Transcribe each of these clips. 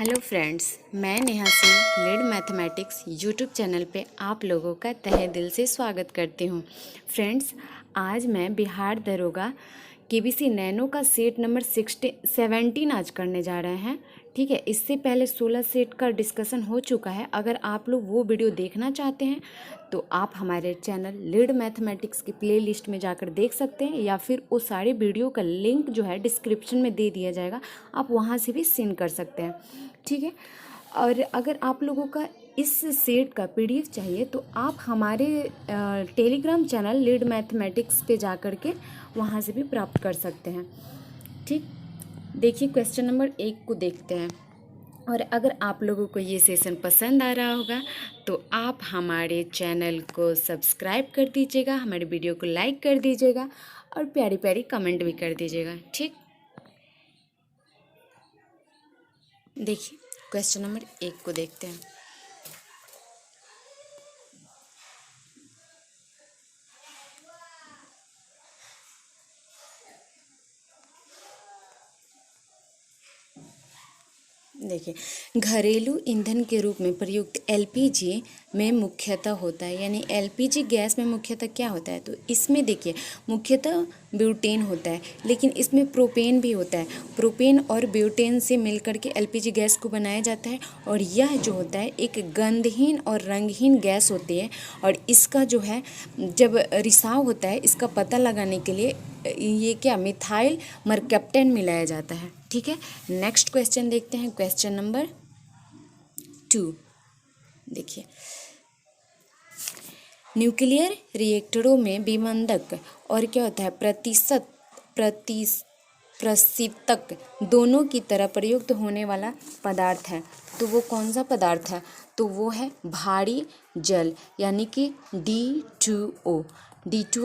Hello friends, मैं Neha Singh lead mathematics YouTube channel पे आप लोगों का तहे दिल से स्वागत करती हूँ। फ्रेंड्स, आज मैं बिहार दरोगा केबीसी नैनो का सेट नंबर 17 आज करने जा रहे हैं। ठीक है, इससे पहले 16 सेट का डिस्कशन हो चुका है। अगर आप लोग वो वीडियो देखना चाहते हैं तो आप हमारे चैनल लीड मैथमेटिक्स की प्लेलिस्ट में जाकर देख सकते हैं, या फिर वो सारे वीडियो का लिंक जो है डिस्क्रिप्शन में दे दिया जाएगा, आप वहाँ से भी सीन कर सकते हैं। ठीक है, और अगर आप लोगों का इस सेट का पीडीएफ चाहिए तो आप हमारे टेलीग्राम चैनल लीड मैथमेटिक्स पे जा कर के वहाँ से भी प्राप्त कर सकते हैं। ठीक, देखिए क्वेश्चन नंबर 1 को देखते हैं। और अगर आप लोगों को ये सेशन पसंद आ रहा होगा तो आप हमारे चैनल को सब्सक्राइब कर दीजिएगा, हमारे वीडियो को लाइक कर दीजिएगा और प्यारी प्यारी कमेंट भी कर दीजिएगा। ठीक, देखिए क्वेश्चन नंबर 1 को देखते हैं। देखिए, घरेलू ईंधन के रूप में प्रयुक्त एलपीजी में मुख्यतः होता है, यानी एलपीजी गैस में मुख्यतः क्या होता है, तो इसमें देखिए मुख्यतः ब्यूटेन होता है, लेकिन इसमें प्रोपेन भी होता है। प्रोपेन और ब्यूटेन से मिलकर के एलपीजी गैस को बनाया जाता है, और यह जो होता है एक गंधहीन और रंगहीन गैस होती है। और इसका जो है जब रिसाव होता है, इसका पता लगाने के लिए ये क्या मिथाइल मरकैप्टन मिलाया जाता है। ठीक है, नेक्स्ट क्वेश्चन देखते हैं, क्वेश्चन नंबर 2। देखिए, न्यूक्लियर रिएक्टरों में विमंदक और क्या होता है प्रशीतक दोनों की तरह प्रयुक्त होने वाला पदार्थ है। तो वो कौन सा पदार्थ है, तो वो है भारी जल, यानी कि D2O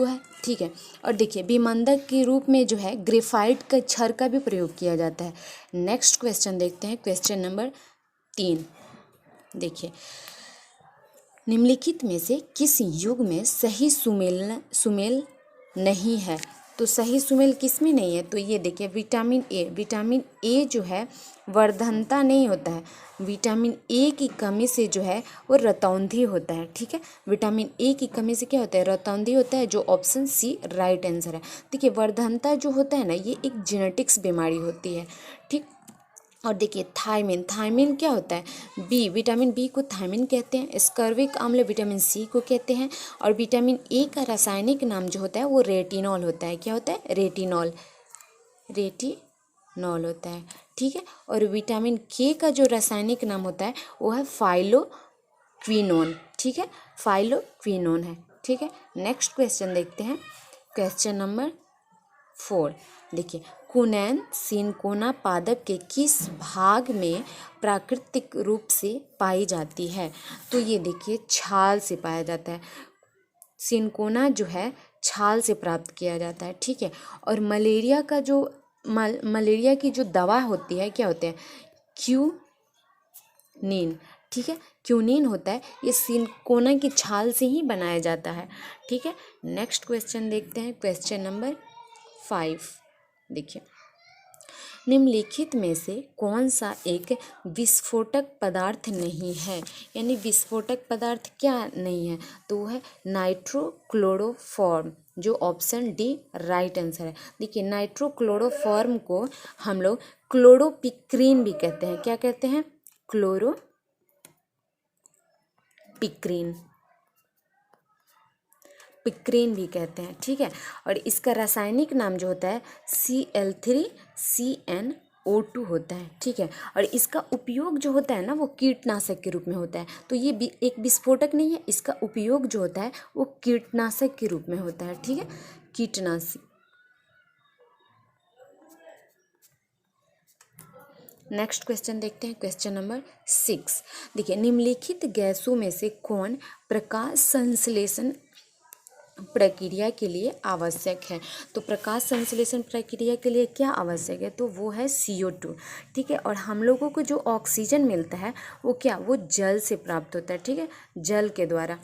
है। ठीक है, और देखिए विमंदक के रूप में जो है ग्रेफाइट का छड़ का भी प्रयोग किया जाता है। नेक्स्ट क्वेश्चन देखते हैं, क्वेश्चन नंबर 3। देखिए, निम्नलिखित में से किस युग में सही सुमेल नहीं है, तो सही सुमेल किस में नहीं है, तो ये देखिए विटामिन ए जो है वर्धनता नहीं होता है। विटामिन ए की कमी से जो है वो रतौंधी होता है। ठीक है, विटामिन ए की कमी से क्या होता है, रतौंधी होता है, जो ऑप्शन सी राइट आंसर है। देखिए वर्धनता जो होता है ना, ये एक जेनेटिक्स बीमारी होती है। ठीक, और देखिए थायमिन क्या होता है, विटामिन बी को थायमिन कहते हैं, स्कर्विक अम्ल विटामिन सी को कहते हैं, और विटामिन ए का रासायनिक नाम जो होता है वो रेटिनॉल होता है। क्या होता है, रेटिनॉल होता है। ठीक है, और विटामिन के का जो रासायनिक नाम होता है वो है फाइलोक्विनोन। ठीक है, फाइलोक्विनोन है। ठीक है, नेक्स्ट क्वेश्चन देखते हैं, क्वेश्चन नंबर 4। देखिए, कुनैन सिनकोना पादप के किस भाग में प्राकृतिक रूप से पाई जाती है, तो ये देखिए छाल से पाया जाता है। सिनकोना जो है छाल से प्राप्त किया जाता है। ठीक है, और मलेरिया की जो दवा होती है क्या होते हैं, क्यूनिन। ठीक है, क्यूनिन होता है, ये सिनकोना की छाल से ही बनाया जाता है। ठीक है, नेक्स्ट क्वेश्चन देखते हैं, क्वेश्चन नंबर 5। देखिए, निम्नलिखित में से कौन सा एक विस्फोटक पदार्थ नहीं है, यानी विस्फोटक पदार्थ क्या नहीं है, तो वो है नाइट्रोक्लोरोफॉर्म, जो ऑप्शन डी राइट आंसर है। देखिए नाइट्रोक्लोरोफॉर्म को हम लोग क्लोरोपिक्रीन भी कहते हैं। क्या कहते हैं, पिक्रीन भी कहते हैं। ठीक है, और इसका रासायनिक नाम जो होता है Cl3CnO2 होता है। ठीक है, और इसका उपयोग जो होता है ना वो कीटनाशक के रूप में होता है। तो ये भी एक विस्फोटक नहीं है, इसका उपयोग जो होता है वो कीटनाशक के रूप में होता है। ठीक है, कीटनाशक। नेक्स्ट क्वेश्चन देखते हैं, क्वेश्चन नंबर 6। देखिए, निम्नलिखित गैसों में से कौन प्रकाश संश्लेषण प्रक्रिया के लिए आवश्यक है, तो प्रकाश संश्लेषण प्रक्रिया के लिए क्या आवश्यक है, तो वो है CO2। ठीक है, और हम लोगों को जो ऑक्सीजन मिलता है वो क्या, वो जल से प्राप्त होता है। ठीक है, जल के द्वारा।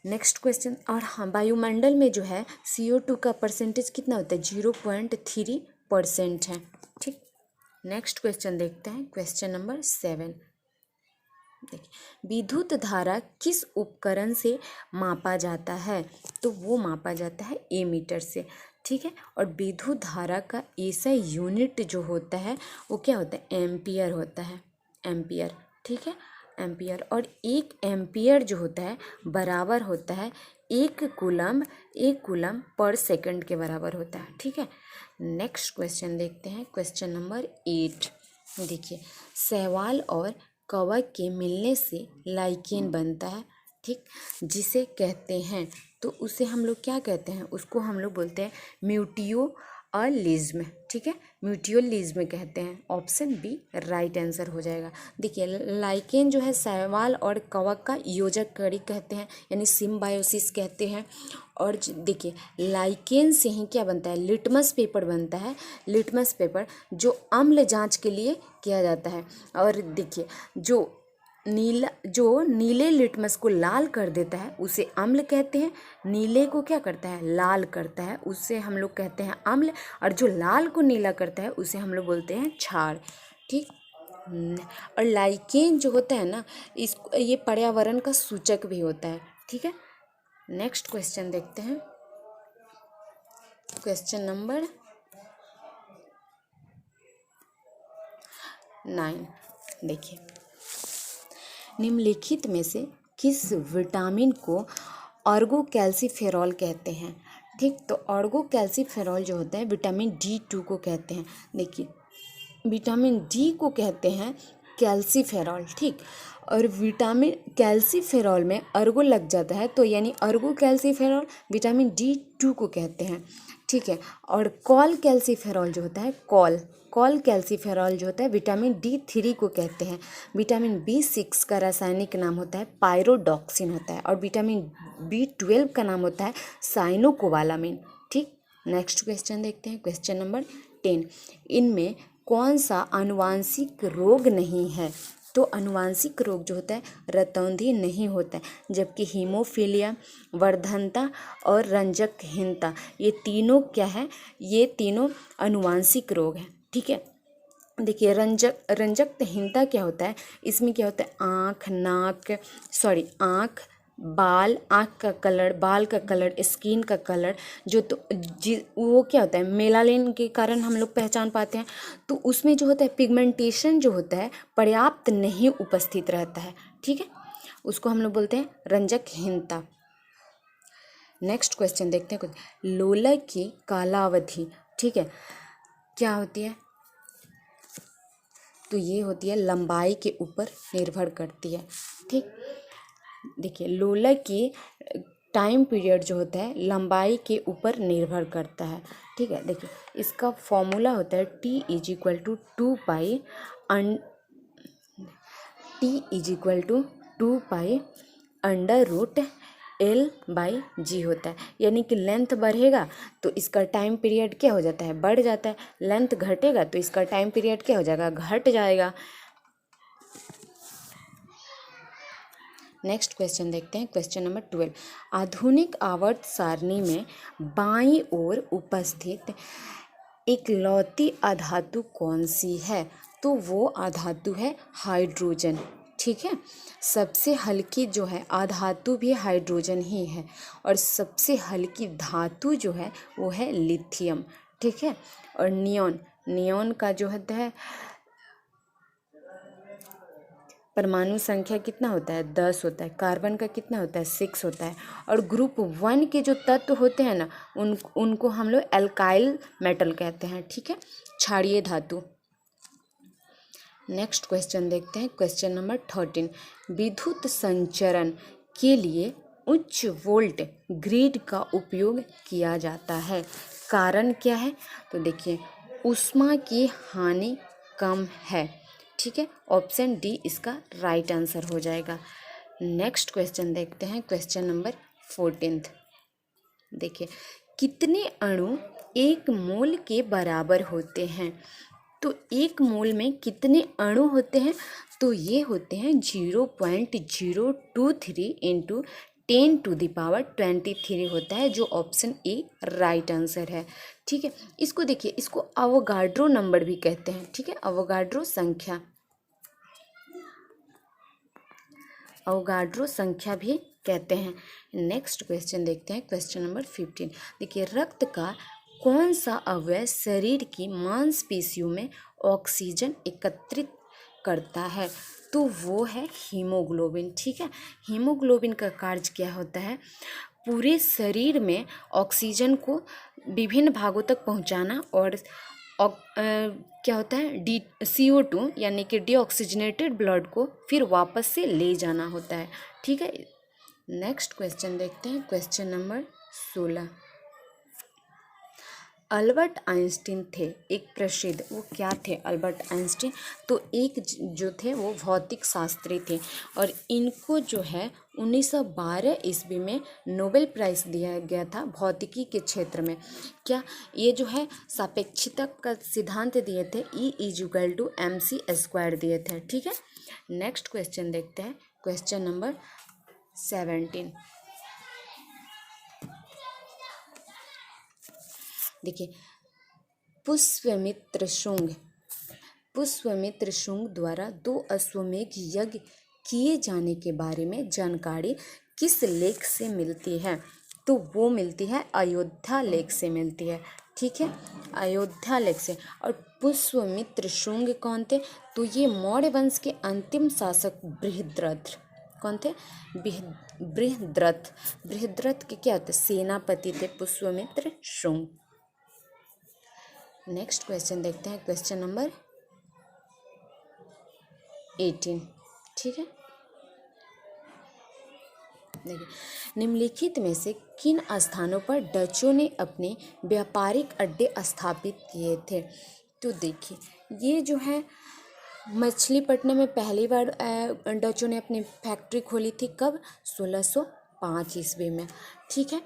नेक्स्ट क्वेश्चन, और हाँ वायुमंडल में जो है CO2 का परसेंटेज कितना होता है, 0.3% है। ठीक, नेक्स्ट क्वेश्चन देखते हैं, क्वेश्चन नंबर 7। देखिए, विद्युत धारा किस उपकरण से मापा जाता है? तो वो मापा जाता है एमीटर से, ठीक है। और विद्युत धारा का ऐसा यूनिट जो होता है वो क्या होता है? एम्पियर होता है, एम्पियर, ठीक है, एम्पियर। और एक एम्पियर जो होता है बराबर होता है 1 कूलम पर सेकंड के बराबर होता है, ठीक है। नेक्स्ट क्वेश्चन देखते हैं, क्वेश्चन नंबर 8। देखिए, शैवाल और कवक के मिलने से लाइकेन बनता है, ठीक, जिसे कहते हैं, तो उसे हम लोग क्या कहते हैं? उसको हम लोग बोलते हैं म्यूटियोलिज्म, ठीक है, म्यूटियोलिज्म कहते हैं। ऑप्शन बी राइट आंसर हो जाएगा। देखिए, लाइकेन जो है शैवाल और कवक का योजक कड़ी कहते हैं, यानी सिम्बायोसिस कहते हैं। और देखिए, लाइकेन से ही क्या बनता है? लिटमस पेपर बनता है, लिटमस पेपर जो अम्ल जांच के लिए किया जाता है। और देखिए, जो नीले लिटमस को लाल कर देता है उसे अम्ल कहते हैं, नीले को क्या करता है? लाल करता है, उससे हम लोग कहते हैं अम्ल। और जो लाल को नीला करता है उसे हम लोग बोलते हैं क्षार, ठीक। और लाइकेन जो होता है ना, ये पर्यावरण का सूचक भी होता है, ठीक है। नेक्स्ट क्वेश्चन देखते हैं, क्वेश्चन नंबर 9। देखिए, निम्नलिखित में से किस विटामिन को ऑर्गोकैल्सिफेरॉल कहते हैं? ठीक, तो ऑर्गोकैल्सिफेरॉल जो होता है विटामिन D2 को कहते हैं। देखिए, विटामिन डी को कहते हैं कैल्सिफेरॉल, ठीक। और विटामिन कैल्सिफेरॉल में अर्गो लग जाता है तो यानी अर्गो कैल्सिफेरॉल विटामिन D2 को कहते हैं, ठीक है। और कॉल कैल्सिफेरॉल जो होता है, कॉल कैल्सिफेरॉल जो होता है विटामिन D3 को कहते हैं। विटामिन B6 का रासायनिक नाम होता है पायरोडॉक्सिन होता है। और विटामिन B12 का नाम होता है साइनोकोबालामिन, ठीक। नेक्स्ट क्वेश्चन देखते हैं, क्वेश्चन नंबर 10। इनमें कौन सा आनुवांशिक रोग नहीं है? तो आनुवांशिक रोग जो होता है रतौंधी नहीं होता है, जबकि हीमोफीलिया, वर्धनता और रंजकहीनता ये तीनों क्या है? ये तीनों आनुवांशिक रोग हैं, ठीक है। देखिए, रंजकहीनता क्या होता है? इसमें क्या होता है? आँख, बाल, आँख का कलर, बाल का कलर, स्किन का कलर वो क्या होता है? मेलानिन के कारण हम लोग पहचान पाते हैं। तो उसमें जो होता है पिगमेंटेशन जो होता है पर्याप्त नहीं उपस्थित रहता है, ठीक है, उसको हम लोग बोलते हैं रंजकहीनता। नेक्स्ट क्वेश्चन देखते हैं, लोलक की कालावधि, ठीक है, क्या होती है? तो ये होती है लंबाई के ऊपर निर्भर करती है, ठीक। देखिए, लोलक की टाइम पीरियड जो होता है लंबाई के ऊपर निर्भर करता है, ठीक है। देखिए, इसका फॉर्मूला होता है T अंडर रूट L/G होता है। यानी कि लेंथ बढ़ेगा तो इसका टाइम पीरियड क्या हो जाता है? बढ़ जाता है। लेंथ घटेगा तो इसका टाइम पीरियड क्या हो जाएगा? घट जाएगा। नेक्स्ट क्वेश्चन देखते हैं, क्वेश्चन नंबर 12। आधुनिक आवर्त सारणी में बाईं ओर उपस्थित इकलौती अधातु कौन सी है? तो वो अधातु है हाइड्रोजन, ठीक है। सबसे हल्की जो है अधातु भी हाइड्रोजन ही है। और सबसे हल्की धातु जो है वो है लिथियम, ठीक है। और नियॉन का जो होता है परमाणु संख्या कितना होता है? 10 होता है। कार्बन का कितना होता है? 6 होता है। और ग्रुप 1 के जो तत्व होते हैं ना उनको हम लोग एल्काइल मेटल कहते हैं, ठीक है, क्षारीय धातु। नेक्स्ट क्वेश्चन देखते हैं, क्वेश्चन नंबर 13। विद्युत संचरण के लिए उच्च वोल्ट ग्रिड का उपयोग किया जाता है, कारण क्या है? तो देखिए, ऊष्मा की हानि कम है, ठीक है। ऑप्शन डी इसका राइट आंसर हो जाएगा। नेक्स्ट क्वेश्चन देखते हैं, क्वेश्चन नंबर 14। देखिए, कितने अणु 1 मोल के बराबर होते हैं? तो 1 मोल में कितने अणु होते हैं? तो ये होते हैं 0.023 × 10⁻23 होता है, जो ऑप्शन ए राइट आंसर है। ठीक है, इसको देखिए, इसको अवोगाड्रो नंबर भी कहते हैं। ठीक है, अवोगाड्रो संख्या, अवोगाड्रो संख्या भी कहते हैं। नेक्स्ट क्वेश्चन देखते हैं, क्वेश्चन नंबर 15। देखिए, रक्त का कौन सा अवयव शरीर की मांसपेशियों में ऑक्सीजन एकत्रित करता है? तो वो है हीमोग्लोबिन। ठीक है, हीमोग्लोबिन का कार्य क्या होता है? पूरे शरीर में ऑक्सीजन को विभिन्न भागों तक पहुंचाना और क्या होता है, CO2 यानी कि डीऑक्सीजनेटेड ब्लड को फिर वापस से ले जाना होता है। ठीक है, नेक्स्ट क्वेश्चन देखते हैं, क्वेश्चन नंबर 16। अल्बर्ट आइंस्टीन थे एक प्रसिद्ध, वो क्या थे अल्बर्ट आइंस्टीन? तो एक जो थे वो भौतिक शास्त्री थे, और इनको जो है 1912 ईस्वी में नोबेल प्राइज़ दिया गया था भौतिकी के क्षेत्र में। क्या ये जो है सापेक्षता का सिद्धांत दिए थे, E=mc² दिए थे। ठीक है, नेक्स्ट क्वेश्चन देखते हैं, क्वेश्चन नंबर 17। देखिए, पुष्यमित्र शुंग द्वारा 2 अश्वमेध यज्ञ किए जाने के बारे में जानकारी किस लेख से मिलती है? तो वो मिलती है अयोध्या लेख से मिलती है। ठीक है, अयोध्या लेख से। और पुष्यमित्र शुंग कौन थे? तो ये मौर्य वंश के अंतिम शासक बृहद्रथ। कौन थे? बृहद्रथ के क्या होते? सेनापति थे पुष्यमित्र शुंग। नेक्स्ट क्वेश्चन देखते हैं, क्वेश्चन नंबर 18। ठीक है, देखिए, निम्नलिखित में से किन स्थानों पर डचों ने अपने व्यापारिक अड्डे स्थापित किए थे? तो देखिए, ये जो है मछलीपट्टनम में पहली बार डचों ने अपनी फैक्ट्री खोली थी। कब? 1605 ईस्वी में। ठीक है,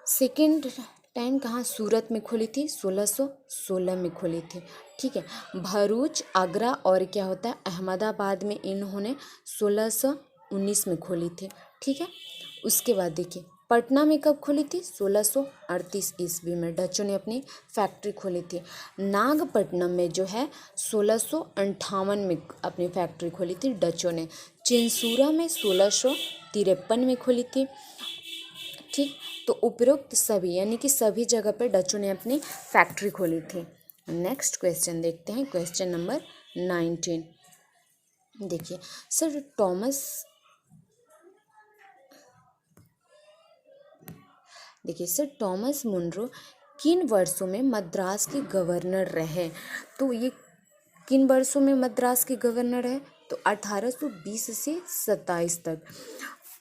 सेकेंड टाइम कहाँ? सूरत में खोली थी, 1616 में खोली थी। ठीक है, भरूच, आगरा और क्या होता है अहमदाबाद में इन्होंने 1619 में खोली थी। ठीक है, उसके बाद देखिए पटना में कब खोली थी? 1638 ईस्वी में डचों ने अपनी फैक्ट्री खोली थी। नागपट्टनम में जो है 1658 में अपनी फैक्ट्री खोली थी डचों ने। चिंसूरा में 1653 में खोली थी। ठीक, तो उपरोक्त सभी यानी कि सभी जगह पर डचों ने अपनी फैक्ट्री खोली थी। नेक्स्ट क्वेश्चन देखते हैं, क्वेश्चन नंबर 19। देखिए, सर टॉमस मुनरो किन वर्षों में मद्रास के गवर्नर रहे? तो ये किन वर्षों में मद्रास के गवर्नर रहे? तो 1820 से 27 तक।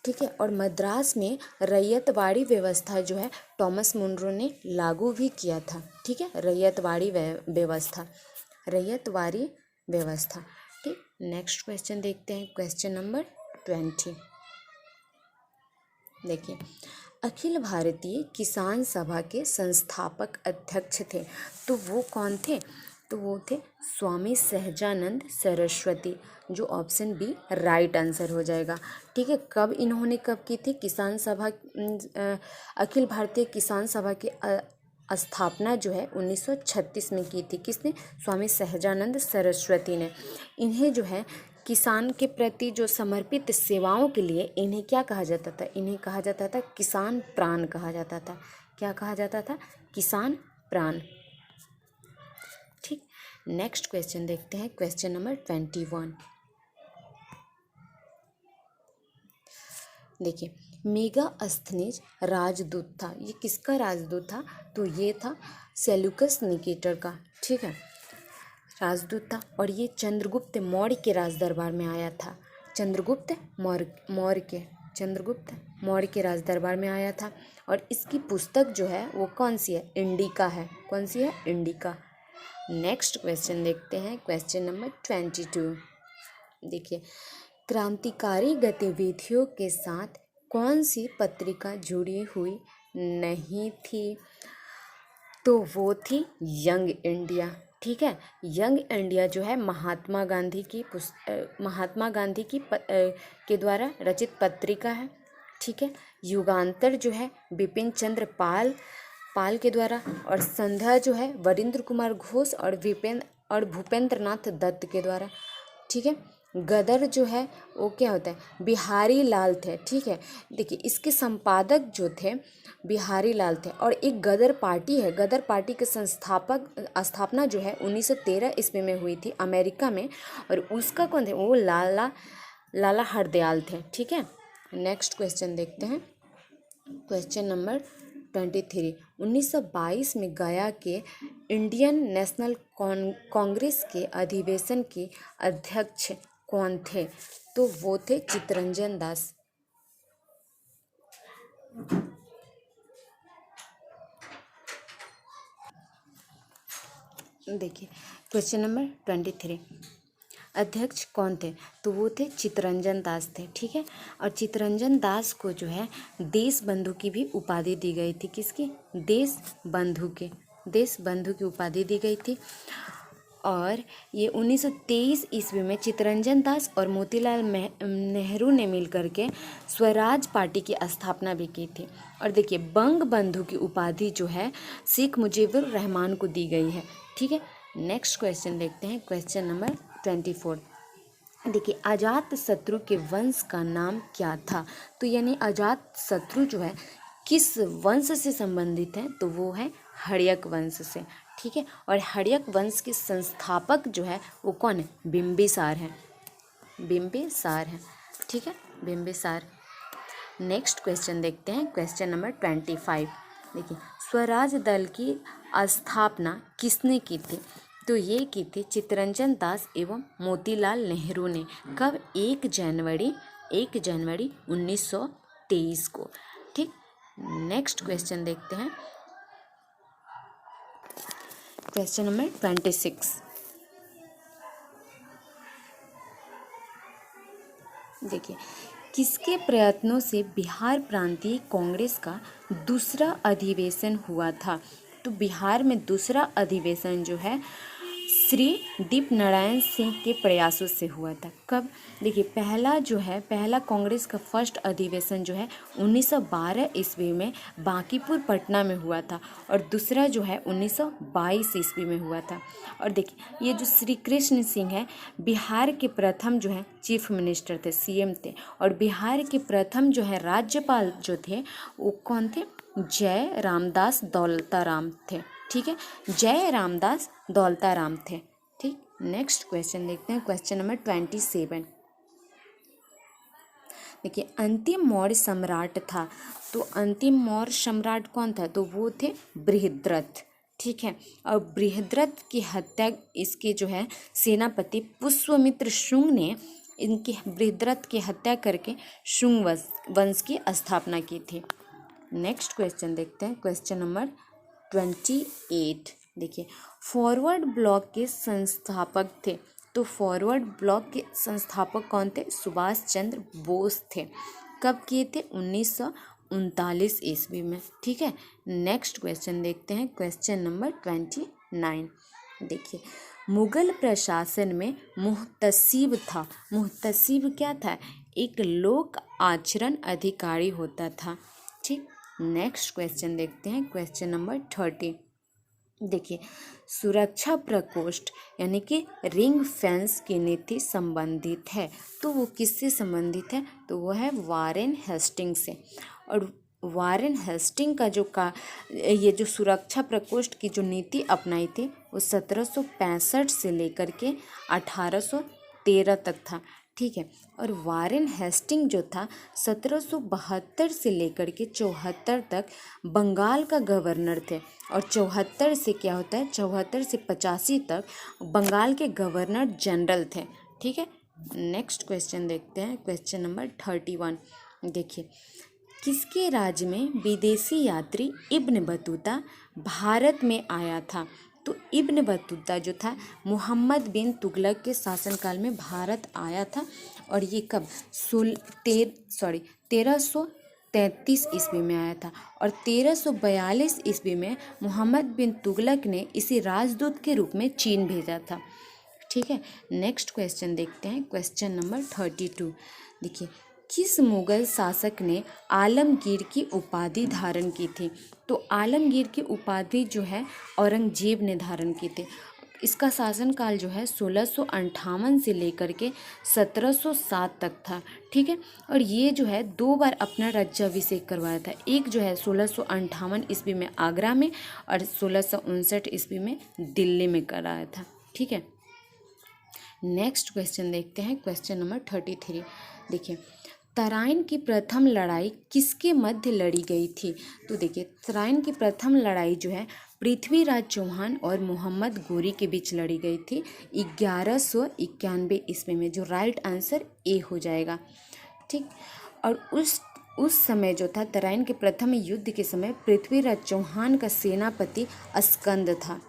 ठीक है, और मद्रास में रैयतवाड़ी व्यवस्था जो है टॉमस मुनरो ने लागू भी किया था। ठीक है, रैयतवाड़ी व्यवस्था। ठीक, नेक्स्ट क्वेश्चन देखते हैं, क्वेश्चन नंबर 20। देखिए, अखिल भारतीय किसान सभा के संस्थापक अध्यक्ष थे, तो वो कौन थे? तो वो थे स्वामी सहजानंद सरस्वती, जो ऑप्शन बी राइट आंसर हो जाएगा। ठीक है, इन्होंने कब की थी किसान सभा? अखिल भारतीय किसान सभा की स्थापना जो है 1936 में की थी। किसने? स्वामी सहजानंद सरस्वती ने। इन्हें जो है किसान के प्रति जो समर्पित सेवाओं के लिए इन्हें क्या कहा जाता था? इन्हें कहा जाता था किसान प्राण कहा जाता था। क्या कहा जाता था? किसान प्राण। ठीक, नेक्स्ट क्वेश्चन देखते हैं, क्वेश्चन नंबर 21। देखिए, मेगास्थनीज राजदूत था, ये किसका राजदूत था? तो ये था सेल्यूकस निकेटर का। ठीक है, राजदूत था, और ये चंद्रगुप्त मौर्य के राज दरबार में आया था। चंद्रगुप्त मौर्य के राज दरबार में आया था। और इसकी पुस्तक जो है वो कौन सी है? इंडिका है। कौन सी है? इंडिका। नेक्स्ट क्वेश्चन देखते हैं, क्वेश्चन नंबर 22। देखिए, क्रांतिकारी गतिविधियों के साथ कौन सी पत्रिका जुड़ी हुई नहीं थी? तो वो थी यंग इंडिया। ठीक है, यंग इंडिया जो है महात्मा गांधी की के द्वारा रचित पत्रिका है। ठीक है। युगांतर जो है बिपिन चंद्र पाल के द्वारा, और संध्या जो है वरिंद्र कुमार घोष और भूपेंद्र नाथ दत्त के द्वारा, ठीक है। गदर जो है वो क्या होता है, बिहारी लाल थे, ठीक है। देखिए इसके संपादक जो थे बिहारी लाल थे। और एक गदर पार्टी है, गदर पार्टी के स्थापना जो है 1913 ईस्वी में हुई थी अमेरिका में, और उसका कौन थे, वो लाला हरदयाल थे, ठीक है। नेक्स्ट क्वेश्चन देखते हैं, क्वेश्चन नंबर 23। 1922 में गया के इंडियन नेशनल कांग्रेस के अधिवेशन के अध्यक्ष कौन थे, तो वो थे चित्तरंजन दास। देखिए क्वेश्चन नंबर 23, अध्यक्ष कौन थे, तो वो थे चित्तरंजन दास थे, ठीक है। और चित्तरंजन दास को जो है देश बंधु की भी उपाधि दी गई थी, किसकी, देश बंधु की उपाधि दी गई थी। और ये 1923 ईस्वी में चित्तरंजन दास और मोतीलाल नेहरू ने मिलकर के स्वराज पार्टी की स्थापना भी की थी। और देखिए बंग बंधु की उपाधि जो है शेख मुजीबुर रहमान को दी गई है, ठीक है। नेक्स्ट क्वेश्चन देखते हैं, क्वेश्चन नंबर 24। देखिए अजात शत्रु के वंश का नाम क्या था, तो यानी अजात शत्रु जो है किस वंश से संबंधित है, तो वो है हड़यक वंश से, ठीक है। और हड़यक वंश के संस्थापक जो है वो कौन है, बिंबिसार है, ठीक है, बिंबिसार। नेक्स्ट क्वेश्चन देखते हैं, क्वेश्चन नंबर 25। देखिए स्वराज दल की स्थापना किसने की थी, तो ये की थी चित्तरंजन दास एवं मोतीलाल नेहरू ने। कब, 1 जनवरी 1923 को, ठीक। नेक्स्ट क्वेश्चन देखते हैं, क्वेश्चन नंबर 26। देखिए किसके प्रयत्नों से बिहार प्रांतीय कांग्रेस का दूसरा अधिवेशन हुआ था, तो बिहार में दूसरा अधिवेशन जो है श्री दीप नारायण सिंह के प्रयासों से हुआ था। कब, देखिए पहला कांग्रेस का फर्स्ट अधिवेशन जो है 1912 ईस्वी में बांकीपुर पटना में हुआ था, और दूसरा जो है 1922 ईस्वी में हुआ था। और देखिए ये जो श्री कृष्ण सिंह है बिहार के प्रथम जो है चीफ मिनिस्टर थे, सीएम थे। और बिहार के प्रथम जो है राज्यपाल जो थे वो कौन थे, जय रामदास दौलताराम थे, ठीक है, जय रामदास दौलताराम थे, ठीक। नेक्स्ट क्वेश्चन देखते हैं, क्वेश्चन नंबर 27। देखिए अंतिम मौर्य सम्राट था, तो अंतिम मौर्य सम्राट कौन था, तो वो थे बृहद्रथ, ठीक है। और बृहद्रथ की हत्या इसके जो है सेनापति पुष्यमित्र शुंग ने इनकी बृहद्रथ की हत्या करके शुंग वंश की स्थापना की थी। नेक्स्ट क्वेश्चन देखते हैं, क्वेश्चन नंबर 28। देखिए फॉरवर्ड ब्लॉक के संस्थापक थे, तो फॉरवर्ड ब्लॉक के संस्थापक कौन थे, सुभाष चंद्र बोस थे। कब किए थे, 1939 ईस्वी में, ठीक है। नेक्स्ट क्वेश्चन देखते हैं, क्वेश्चन नंबर 29। देखिए मुगल प्रशासन में मुहतसिब था, मुहतसिब क्या था, एक लोक आचरण अधिकारी होता था, ठीक। नेक्स्ट क्वेश्चन देखते हैं, क्वेश्चन नंबर 30। देखिए सुरक्षा प्रकोष्ठ यानी कि रिंग फेंस की नीति संबंधित है, तो वो किससे संबंधित है, तो वो है वारेन हेस्टिंग से। और वारेन हेस्टिंग का ये जो सुरक्षा प्रकोष्ठ की जो नीति अपनाई थी वो 1765 से लेकर के 1813 तक था, ठीक है। और वारेन हेस्टिंग जो था 1772 से लेकर के 74 तक बंगाल का गवर्नर थे। और 74 से क्या होता है, 74 से 85 तक बंगाल के गवर्नर जनरल थे, ठीक है। नेक्स्ट क्वेश्चन देखते हैं, क्वेश्चन नंबर 31। देखिए किसके राज्य में विदेशी यात्री इब्न बतूता भारत में आया था, तो इब्न बतूता जो था मोहम्मद बिन तुगलक के शासनकाल में भारत आया था। और ये कब 1333 ईस्वी में आया था। और 1342 ईस्वी में मोहम्मद बिन तुगलक ने इसे राजदूत के रूप में चीन भेजा था, ठीक है। नेक्स्ट क्वेश्चन देखते हैं, क्वेश्चन नंबर 32। देखिए किस मुगल शासक ने आलमगीर की उपाधि धारण की थी? तो आलमगीर की उपाधि जो है औरंगजेब ने धारण की थी। इसका शासनकाल जो है 1658 से लेकर के 1707 तक था। ठीक है, और ये जो है 2 बार अपना राज्याभिषेक करवाया था। एक जो है 1658 ईस्वी में आगरा में और 1659 ईस्वी में दिल्ली में कराया था। ठीक है, नेक्स्ट क्वेश्चन देखते हैं, क्वेश्चन नंबर 33। देखिए, तराइन की प्रथम लड़ाई किसके मध्य लड़ी गई थी? तो देखिए, तराइन की प्रथम लड़ाई जो है पृथ्वीराज चौहान और मोहम्मद गोरी के बीच लड़ी गई थी 1191 ईस्वी में, जो राइट आंसर ए हो जाएगा। ठीक, और उस समय जो था तराइन के प्रथम युद्ध के समय पृथ्वीराज चौहान का सेनापति अस्कंद था।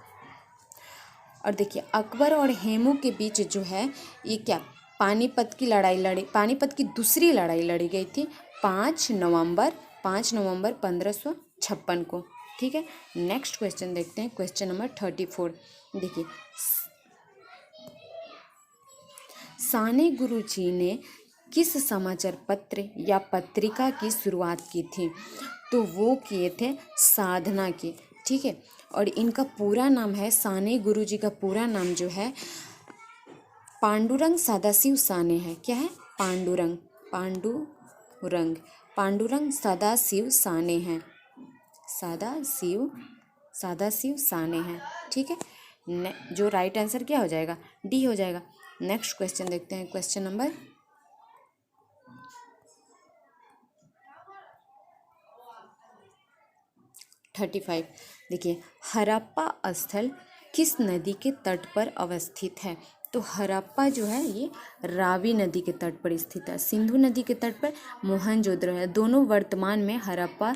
और देखिए, अकबर और हेमू के बीच जो है ये क्या पानीपत की दूसरी लड़ाई लड़ी गई थी 5 नवंबर 1556 को। ठीक है, नेक्स्ट क्वेश्चन देखते हैं, क्वेश्चन नंबर 34। देखिए, साने गुरुजी ने किस समाचार पत्र या पत्रिका की शुरुआत की थी? तो वो किए थे साधना की। ठीक है, और इनका पूरा नाम है, साने गुरुजी का पूरा नाम जो है पांडुरंग सदाशिव साने है। क्या है? पांडुरंग सदाशिव साने हैं। सदाशिव साने हैं। ठीक है, जो राइट आंसर क्या हो जाएगा? डी हो जाएगा। नेक्स्ट क्वेश्चन देखते हैं, क्वेश्चन नंबर 35। देखिए, हड़प्पा स्थल किस नदी के तट पर अवस्थित है? तो हड़प्पा जो है ये रावी नदी के तट पर स्थित है। सिंधु नदी के तट पर मोहनजोदड़ो है। दोनों वर्तमान में हड़प्पा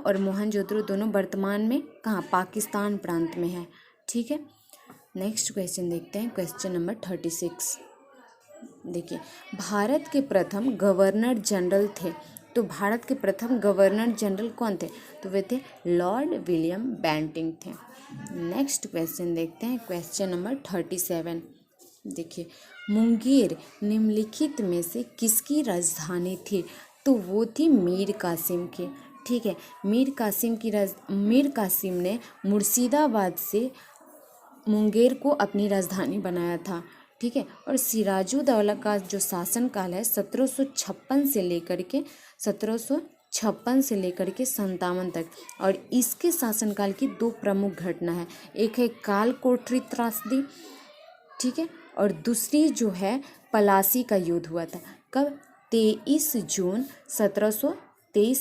और मोहनजोदड़ो दोनों वर्तमान में कहाँ? पाकिस्तान प्रांत में है। ठीक है, नेक्स्ट क्वेश्चन देखते हैं, क्वेश्चन नंबर 36। देखिए, भारत के प्रथम गवर्नर जनरल थे। तो भारत के प्रथम गवर्नर जनरल कौन थे? तो वे थे लॉर्ड विलियम बेंटिंक थे। नेक्स्ट क्वेश्चन देखते हैं, क्वेश्चन नंबर 37। देखिए, मुंगेर निम्नलिखित में से किसकी राजधानी थी? तो वो थी मीर कासिम की। ठीक है, मीर कासिम ने मुर्शिदाबाद से मुंगेर को अपनी राजधानी बनाया था। ठीक है, और सिराजुद्दौला का जो शासनकाल है 1756 से लेकर के 57 तक। और इसके शासनकाल की 2 प्रमुख घटना है। एक है काल कोठरी त्रासदी, ठीक है, और दूसरी जो है पलासी का युद्ध हुआ था। कब? 23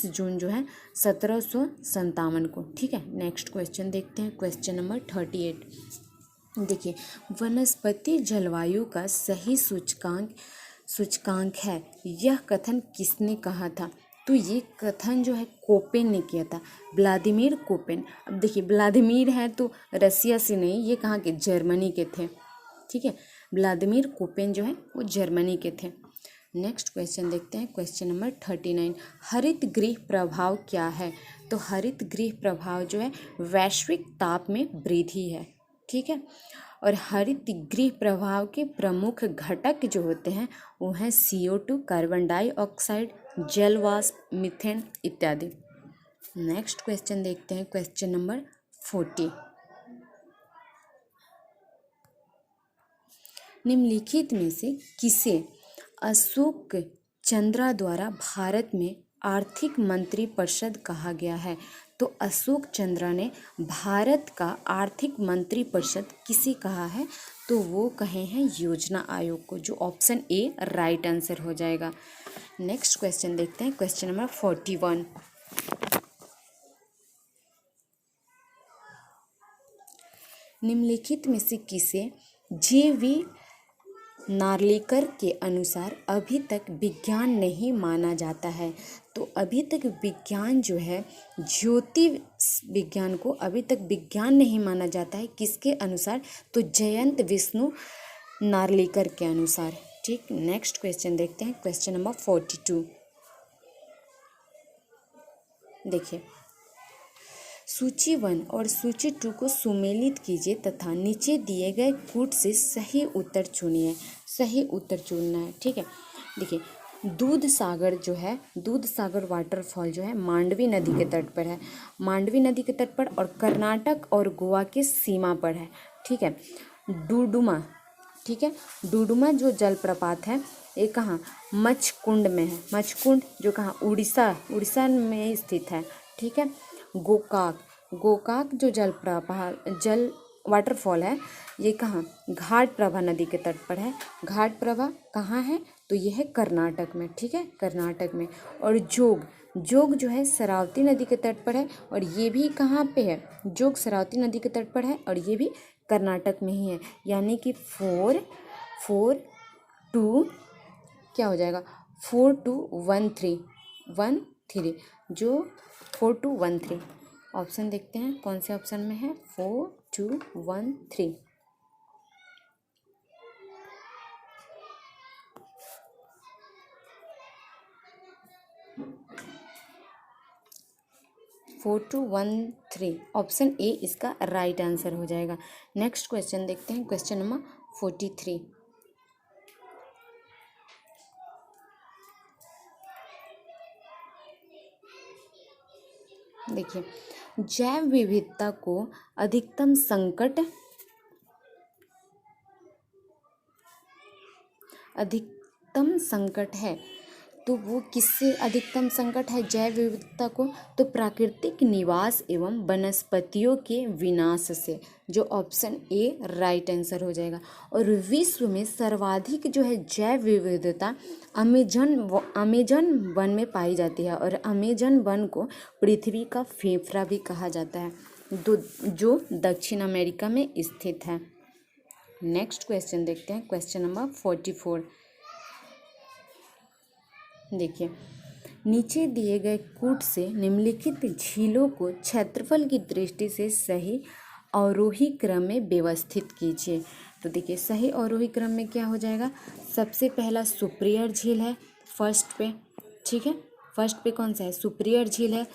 जून जो है 1757 को। ठीक है, नेक्स्ट क्वेश्चन देखते हैं, क्वेश्चन नंबर 38। देखिए, वनस्पति जलवायु का सही सूचकांक है, यह कथन किसने कहा था? तो ये कथन जो है कोपेन ने किया था, व्लादिमीर कोपेन। अब देखिए, व्लादिमीर है तो रसिया से नहीं, ये कहाँ के? जर्मनी के थे। ठीक है, व्लादिमीर कोपेन जो है वो जर्मनी के थे। नेक्स्ट क्वेश्चन देखते हैं, क्वेश्चन नंबर 39। हरित गृह प्रभाव क्या है? तो हरित गृह प्रभाव जो है वैश्विक ताप में वृद्धि है। ठीक है, और हरित गृह प्रभाव के प्रमुख घटक जो होते हैं वो हैं CO2, कार्बन डाइऑक्साइड, जलवाष्प, मीथेन इत्यादि। नेक्स्ट क्वेश्चन देखते हैं, क्वेश्चन नंबर 40। निम्नलिखित में से किसे अशोक चंद्रा द्वारा भारत में आर्थिक मंत्री परिषद कहा गया है? तो अशोक चंद्रा ने भारत का आर्थिक मंत्री परिषद किसे कहा है? तो वो कहे हैं योजना आयोग को, जो ऑप्शन ए राइट आंसर हो जाएगा। नेक्स्ट क्वेश्चन देखते हैं, क्वेश्चन नंबर 41। निम्नलिखित में से किसे J.V. नार्लिकर के अनुसार अभी तक विज्ञान नहीं माना जाता है? तो अभी तक विज्ञान जो है, ज्योतिष विज्ञान को अभी तक विज्ञान नहीं माना जाता है। किसके अनुसार? तो जयंत विष्णु नार्लिकर के अनुसार। ठीक, नेक्स्ट क्वेश्चन देखते हैं, क्वेश्चन नंबर 42। देखिए, सूची 1 और सूची 2 को सुमेलित कीजिए तथा नीचे दिए गए कूट से सही उत्तर चुनिए। सही उत्तर चुनना है। ठीक है, देखिए, दूध सागर जो है, दूध सागर वाटरफॉल जो है मांडवी नदी के तट पर है, मांडवी नदी के तट पर, और कर्नाटक और गोवा की सीमा पर है। ठीक है। डुडुमा, ठीक है, डुडुमा जो जलप्रपात है ये कहाँ, मचकुंड में है। मचकुंड जो कहाँ, उड़ीसा में स्थित है। ठीक है। गोकाक, गोकाक जो जल वाटरफॉल है ये कहाँ, घाट प्रभा नदी के तट पर है। घाट प्रभा कहाँ है, तो ये है कर्नाटक में। ठीक है, कर्नाटक में। और जोग, जोग जो है शरावती नदी के तट पर है, और ये भी कहाँ पे है, जोग शरावती नदी के तट पर है, और ये भी कर्नाटक में ही है। यानी कि 4 4 2 क्या हो जाएगा, 4 2 1 3 जो 4 2 1 3। ऑप्शन देखते हैं कौन से ऑप्शन में है, 4 2 1 3। 4 2 1 3 ऑप्शन ए इसका राइट आंसर हो जाएगा। नेक्स्ट क्वेश्चन देखते हैं, क्वेश्चन नंबर 43। देखिए, जैव विविधता को अधिकतम संकट है, तो वो किससे अधिकतम संकट है जैव विविधता को, तो प्राकृतिक निवास एवं वनस्पतियों के विनाश से, जो ऑप्शन ए राइट आंसर हो जाएगा। और विश्व में सर्वाधिक जो है जैव विविधता अमेजन वन में पाई जाती है, और अमेजन वन को पृथ्वी का फेफड़ा भी कहा जाता है, जो दक्षिण अमेरिका में स्थित है। नेक्स्ट क्वेश्चन देखते हैं, क्वेश्चन नंबर 44। देखिए, नीचे दिए गए कूट से निम्नलिखित झीलों को क्षेत्रफल की दृष्टि से सही अवरोही क्रम में व्यवस्थित कीजिए। तो देखिए, सही अवरोही क्रम में क्या हो जाएगा, सबसे पहला सुप्रियर झील है फर्स्ट पे। ठीक है, फर्स्ट पे कौन सा है, सुप्रियर झील है।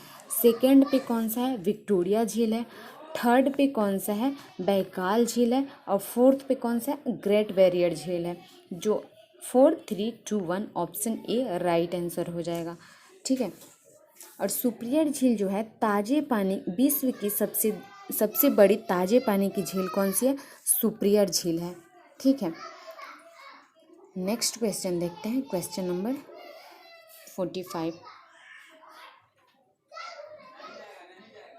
सेकंड पे कौन सा है, विक्टोरिया झील है। थर्ड पे कौन सा है, बैकाल झील है। और फोर्थ पे कौन सा है, ग्रेट बैरियर झील है, जो 4 3 2 1 ऑप्शन ए राइट आंसर हो जाएगा। ठीक है। और सुप्रियर झील जो है ताजे पानी, विश्व की सबसे बड़ी ताजे पानी की झील कौन सी है, सुप्रियर झील है। ठीक है। नेक्स्ट क्वेश्चन देखते हैं, क्वेश्चन नंबर 45।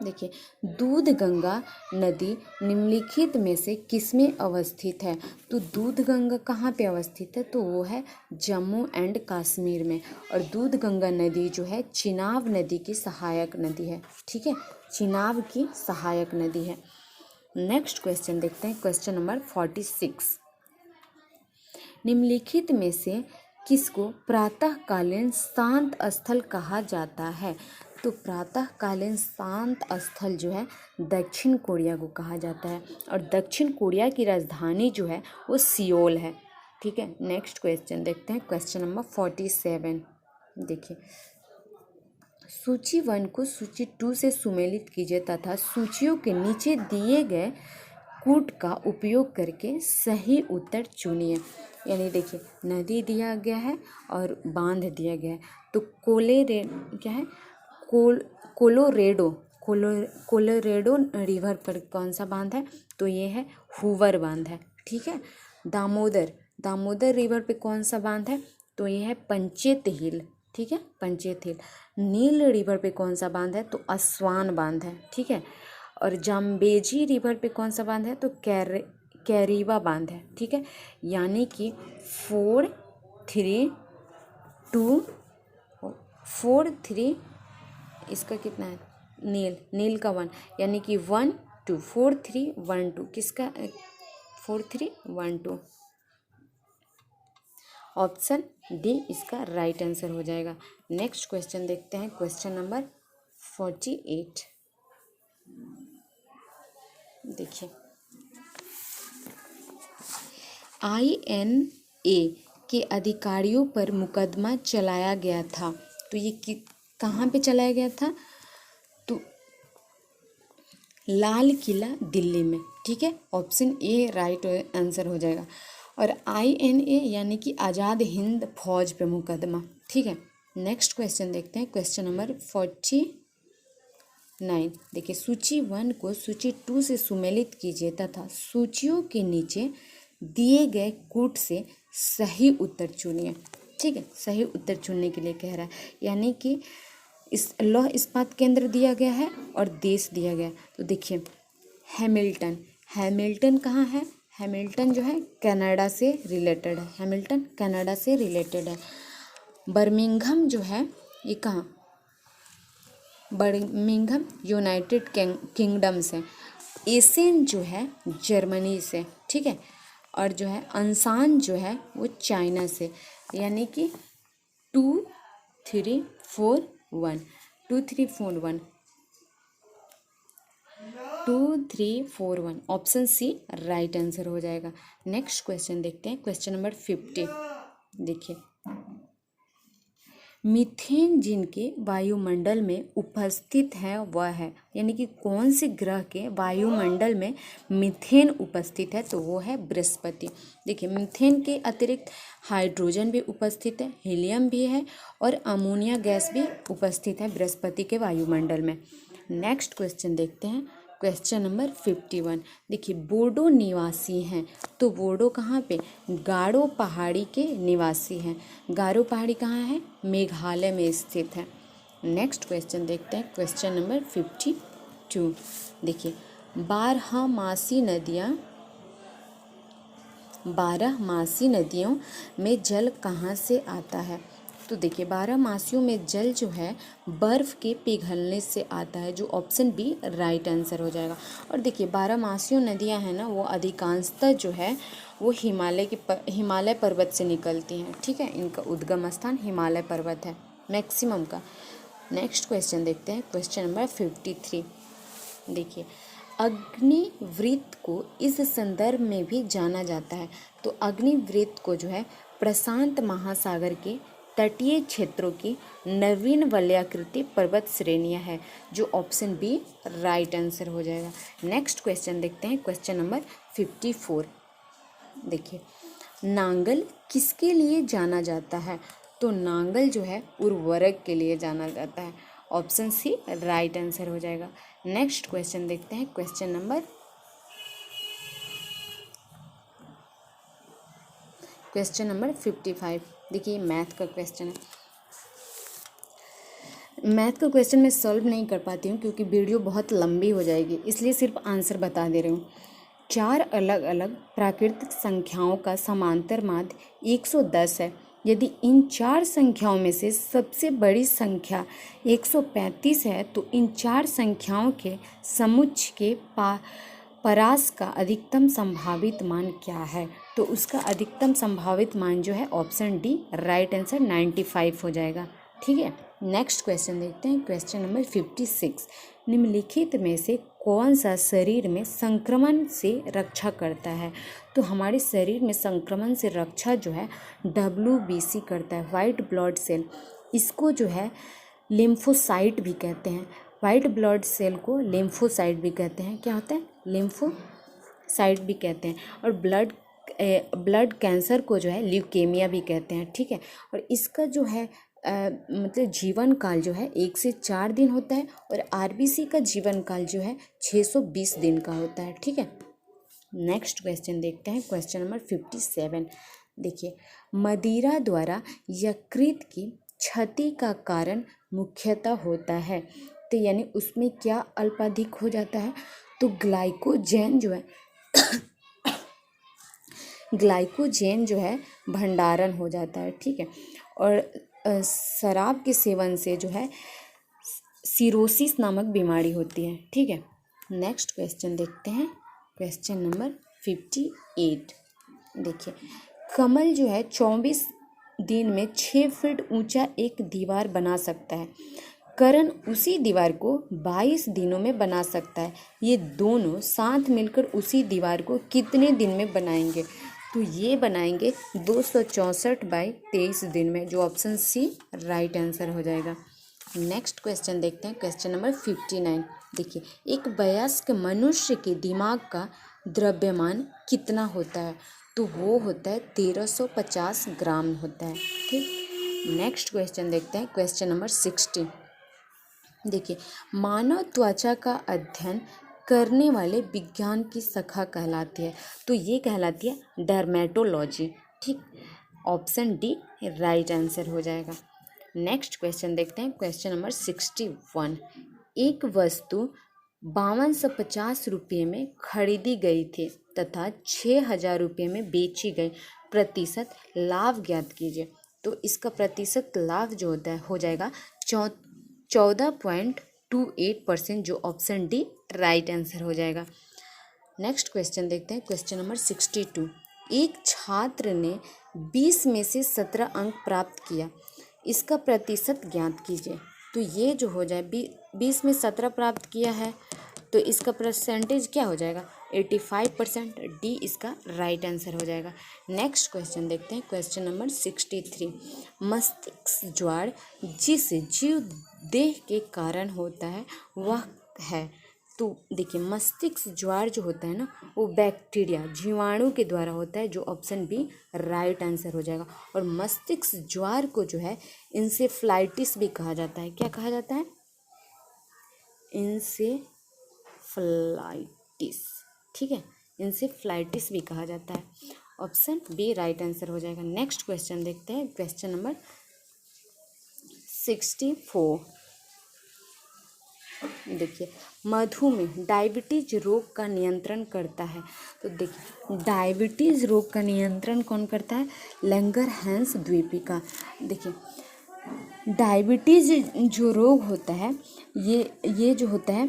देखिए, दूध गंगा नदी निम्नलिखित में से किसमें अवस्थित है, तो दूध गंगा कहाँ पे अवस्थित है, तो वो है जम्मू एंड कश्मीर में। और दूध गंगा नदी जो है चिनाब नदी की सहायक नदी है। ठीक है, चिनाब की सहायक नदी है। नेक्स्ट क्वेश्चन देखते हैं, क्वेश्चन नंबर 46। निम्नलिखित में से किसको प्रातःकालीन शांत स्थल कहा जाता है, तो प्रातःकालीन शांत स्थल जो है दक्षिण कोरिया को कहा जाता है, और दक्षिण कोरिया की राजधानी जो है वो सियोल है। ठीक है। नेक्स्ट क्वेश्चन देखते हैं, क्वेश्चन नंबर 47। देखिए, सूची 1 को सूची 2 से सुमेलित कीजिए तथा सूचियों के नीचे दिए गए कूट का उपयोग करके सही उत्तर चुनिए। यानी देखिए, नदी दिया गया है और बांध दिया गया है, तो क्या है, कोलोरेडो रिवर पर कौन सा बांध है, तो ये है हूवर बांध है। ठीक है। दामोदर रिवर पे कौन सा बांध है, तो ये है पंचेत हिल। ठीक है, पंचेत हिल। नील रिवर पे कौन सा बांध है, तो अस्वान बांध है। ठीक है। और जाम्बेजी रिवर पे कौन सा बांध है, तो कैरीवा बांध है। ठीक है। यानी कि 4 3 2 इसका कितना है, नील का 1, यानी कि 1 2 4 3 1 2 किसका 4 3 1 2 ऑप्शन डी इसका राइट आंसर हो जाएगा। नेक्स्ट क्वेश्चन देखते हैं, क्वेश्चन नंबर 48। देखिए, INA के अधिकारियों पर मुकदमा चलाया गया था, तो ये कहाँ पे चलाया गया था, तो लाल किला दिल्ली में। ठीक है, ऑप्शन ए राइट आंसर हो जाएगा। और INA यानी कि आज़ाद हिंद फौज पे मुकदमा। ठीक है, नेक्स्ट क्वेश्चन देखते हैं, क्वेश्चन नंबर 49। देखिए, सूची 1 को सूची 2 से सुमेलित कीजिए तथा सूचियों के नीचे दिए गए कूट से सही उत्तर चुनिए। ठीक है, सही उत्तर चुनने के लिए कह रहा है, यानी कि इस लौह इस्पात केंद्र दिया गया है और देश दिया गया है। तो देखिए, हैमिल्टन, हैमिल्टन कहाँ है? हैमिल्टन जो है कनाडा से रिलेटेड है, हैमिल्टन कनाडा से रिलेटेड है। बर्मिंघम जो है ये कहाँ? बर्मिंघम यूनाइटेड किंगडम से। एसेन जो है जर्मनी से। ठीक है, और जो है अंसान जो है वो चाइना से, यानी कि 2341 2341 2341 ऑप्शन सी राइट आंसर हो जाएगा। नेक्स्ट क्वेश्चन देखते हैं, क्वेश्चन नंबर 50। देखिए, मीथेन जिनके वायुमंडल में उपस्थित है वह है, यानी कि कौन से ग्रह के वायुमंडल में मीथेन उपस्थित है? तो वो है बृहस्पति। देखिए, मीथेन के अतिरिक्त हाइड्रोजन भी उपस्थित है, हीलियम भी है और अमोनिया गैस भी उपस्थित है बृहस्पति के वायुमंडल में। नेक्स्ट क्वेश्चन देखते हैं, क्वेश्चन नंबर 51। देखिए, बोडो निवासी हैं, तो बोडो कहाँ पे? गारो पहाड़ी के निवासी हैं। गारो पहाड़ी कहाँ है? मेघालय में स्थित है। नेक्स्ट क्वेश्चन देखते हैं, क्वेश्चन नंबर 52। देखिए, बारहमासी नदियों में जल कहाँ से आता है? तो देखिए, बारहमासियों में जल जो है बर्फ़ के पिघलने से आता है, जो ऑप्शन बी राइट आंसर हो जाएगा। और देखिए, बारहमासियों नदियां हैं ना, वो अधिकांशतः जो है वो हिमालय पर्वत से निकलती हैं। ठीक है, इनका उद्गम स्थान हिमालय पर्वत है मैक्सिमम का। नेक्स्ट क्वेश्चन देखते हैं, क्वेश्चन नंबर 53। देखिए, अग्निवृत्त को इस संदर्भ में भी जाना जाता है, तो अग्निवृत्त को जो है प्रशांत महासागर के तटीय क्षेत्रों की नवीन वलयाकृति पर्वत श्रेणियां है, जो ऑप्शन बी राइट आंसर हो जाएगा। नेक्स्ट क्वेश्चन देखते हैं, क्वेश्चन नंबर 54। देखिए, नांगल किसके लिए जाना जाता है? तो नांगल जो है उर्वरक के लिए जाना जाता है, ऑप्शन सी राइट आंसर हो जाएगा। नेक्स्ट क्वेश्चन देखते हैं, क्वेश्चन नंबर 55। देखिए, मैथ का क्वेश्चन है। मैथ का क्वेश्चन मैं सॉल्व नहीं कर पाती हूँ क्योंकि वीडियो बहुत लंबी हो जाएगी, इसलिए सिर्फ आंसर बता दे रही हूँ। 4 अलग अलग प्राकृतिक संख्याओं का समांतर माध्य 110 है। यदि इन 4 संख्याओं में से सबसे बड़ी संख्या 135 है, तो इन 4 संख्याओं के समुच्चय के परास का अधिकतम संभावित मान क्या है? तो उसका अधिकतम संभावित मान जो है ऑप्शन डी राइट आंसर 95 हो जाएगा। ठीक है, नेक्स्ट क्वेश्चन देखते हैं, क्वेश्चन नंबर 56। निम्नलिखित में से कौन सा शरीर में संक्रमण से रक्षा करता है? तो हमारे शरीर में संक्रमण से रक्षा जो है WBC करता है, वाइट ब्लड सेल। इसको जो है लिम्फोसाइट भी कहते हैं, वाइट ब्लड सेल को लिम्फोसाइट भी कहते हैं। क्या होता है? लिम्फोसाइट भी कहते हैं। और ब्लड कैंसर को जो है ल्यूकेमिया भी कहते हैं। ठीक है, और इसका जो है मतलब जीवन काल जो है 1 से 4 दिन होता है और RBC का जीवन काल जो है 620 दिन का होता है। ठीक है, नेक्स्ट क्वेश्चन देखते हैं, क्वेश्चन नंबर 57। देखिए, मदिरा द्वारा यकृत की क्षति का कारण मुख्यतः होता है, तो यानी उसमें क्या अल्पाधिक हो जाता है? तो ग्लाइकोजेन जो है भंडारण हो जाता है। ठीक है, और शराब के सेवन से जो है सिरोसिस नामक बीमारी होती है। ठीक है, नेक्स्ट क्वेश्चन देखते हैं, क्वेश्चन नंबर 58। देखिए, कमल जो है 24 दिन में 6 फीट ऊंचा एक दीवार बना सकता है। करण उसी दीवार को 22 दिनों में बना सकता है। ये दोनों साथ मिलकर उसी दीवार को कितने दिन में बनाएंगे? तो ये बनाएंगे 264/23 दिन में, जो ऑप्शन सी राइट आंसर हो जाएगा। नेक्स्ट क्वेश्चन देखते हैं, क्वेश्चन नंबर 59। देखिए, एक वयस्क मनुष्य के दिमाग का द्रव्यमान कितना होता है? तो वो होता है 1350 ग्राम होता है। ठीक, नेक्स्ट क्वेश्चन देखते हैं, क्वेश्चन नंबर 60। देखिए, मानव त्वचा का अध्ययन करने वाले विज्ञान की शाखा कहलाती है, तो ये कहलाती है डर्मेटोलॉजी। ठीक, ऑप्शन डी राइट आंसर हो जाएगा। नेक्स्ट क्वेश्चन देखते हैं, क्वेश्चन नंबर 61। एक वस्तु 5250 रुपये में खरीदी गई थी तथा 6000 रुपये में बेची गई, प्रतिशत लाभ ज्ञात कीजिए। तो इसका प्रतिशत लाभ जो होता है हो जाएगा 14.28%, जो ऑप्शन डी राइट आंसर हो जाएगा। नेक्स्ट क्वेश्चन देखते हैं, क्वेश्चन नंबर 62। एक छात्र ने 20 में से 17 अंक प्राप्त किया, इसका प्रतिशत ज्ञात कीजिए। तो ये जो हो जाए 20 में 17 प्राप्त किया है, तो इसका परसेंटेज क्या हो जाएगा 85%, डी इसका राइट आंसर हो जाएगा। नेक्स्ट क्वेश्चन देखते हैं, क्वेश्चन नंबर 63। मस्तिष्क ज्वार जिस जीव देह के कारण होता है वह है, तो देखिए मस्तिष्क ज्वार जो होता है ना वो बैक्टीरिया जीवाणु के द्वारा होता है, जो ऑप्शन बी राइट आंसर हो जाएगा। और मस्तिष्क ज्वार को जो है इंसेफ्लाइटिस भी कहा जाता है। क्या कहा जाता है? इंसेफ्लाइटिस। ठीक है, इंसेफ्लाइटिस भी कहा जाता है। ऑप्शन बी राइट आंसर हो जाएगा। नेक्स्ट क्वेश्चन देखते हैं, क्वेश्चन नंबर 64। देखिए, मधुमेह डायबिटीज रोग का नियंत्रण करता है। तो देखिए, डायबिटीज रोग का नियंत्रण कौन करता है? लैंगरहैंस द्वीपिका। देखिए, डायबिटीज जो रोग होता है ये जो होता है